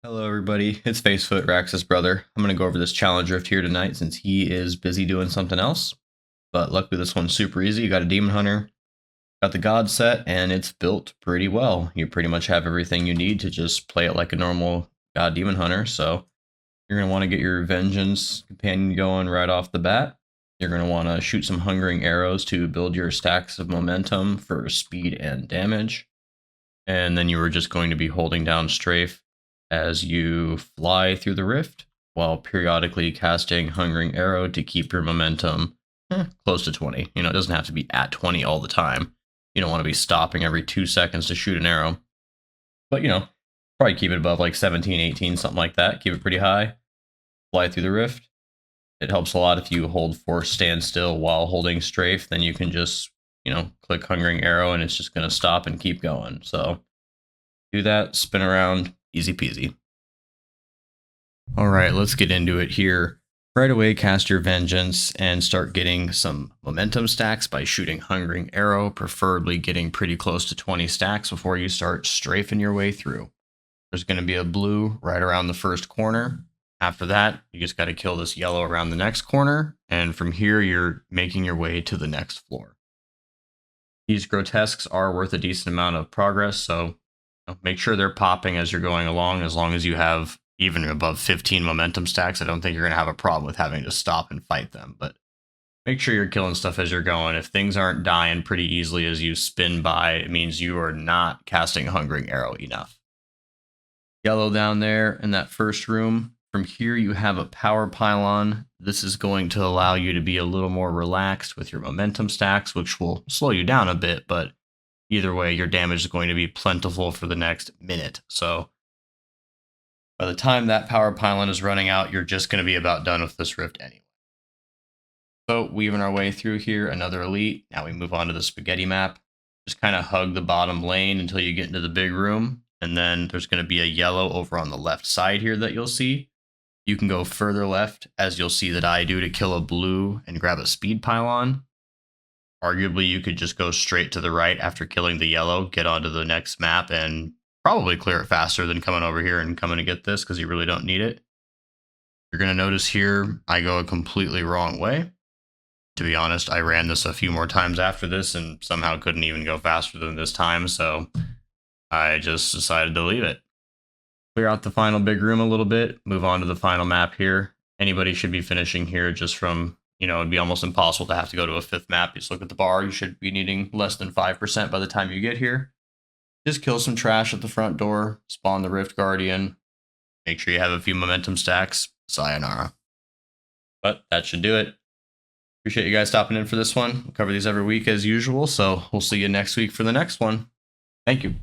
Hello everybody, it's Facefoot, Rax's brother. I'm going to go over this challenge rift here tonight since he is busy doing something else. But luckily this one's super easy. You got a Demon Hunter, got the God set, and it's built pretty well. You pretty much have everything you need to just play it like a normal God Demon Hunter. So you're going to want to get your Vengeance companion going right off the bat. You're going to want to shoot some Hungering Arrows to build your stacks of momentum for speed and damage. And then you were just going to be holding down Strafe as you fly through the rift, while periodically casting Hungering Arrow to keep your momentum close to 20. You know, it doesn't have to be at 20 all the time. You don't want to be stopping every 2 seconds to shoot an arrow. But, you know, probably keep it above like 17, 18, something like that. Keep it pretty high. Fly through the rift. It helps a lot if you hold force standstill while holding Strafe. Then you can just, click Hungering Arrow and it's just going to stop and keep going. So do that, spin around, easy peasy. All right, let's get into it here. Right away, cast your Vengeance and start getting some momentum stacks by shooting Hungering Arrow, preferably getting pretty close to 20 stacks before you start strafing your way through. There's going to be a blue right around the first corner. After that, you just got to kill this yellow around the next corner, and from here, you're making your way to the next floor. These grotesques are worth a decent amount of progress, so make sure they're popping as you're going along. As long as you have even above 15 momentum stacks, I don't think you're going to have a problem with having to stop and fight them. But make sure you're killing stuff as you're going. If things aren't dying pretty easily as you spin by, it means you are not casting Hungering Arrow enough. Yellow down there in that first room. From here, you have a power pylon. This is going to allow you to be a little more relaxed with your momentum stacks, which will slow you down a bit, but either way, your damage is going to be plentiful for the next minute. So by the time that power pylon is running out, you're just going to be about done with this rift anyway. So weaving our way through here, another elite. Now we move on to the spaghetti map. Just kind of hug the bottom lane until you get into the big room. And then there's going to be a yellow over on the left side here that you'll see. You can go further left, as you'll see that I do, to kill a blue and grab a speed pylon. Arguably, you could just go straight to the right after killing the yellow, get onto the next map, and probably clear it faster than coming over here and coming to get this, because you really don't need it. You're going to notice here, I go a completely wrong way. To be honest, I ran this a few more times after this and somehow couldn't even go faster than this time, so I just decided to leave it. Clear out the final big room a little bit, move on to the final map here. Anybody should be finishing here just from, it'd be almost impossible to have to go to a fifth map. Just look at the bar, you should be needing less than 5% by the time you get here. Just kill some trash at the front door, spawn the Rift Guardian, make sure you have a few momentum stacks, sayonara. But that should do it. Appreciate you guys stopping in for this one. We'll cover these every week as usual, so we'll see you next week for the next one. Thank you.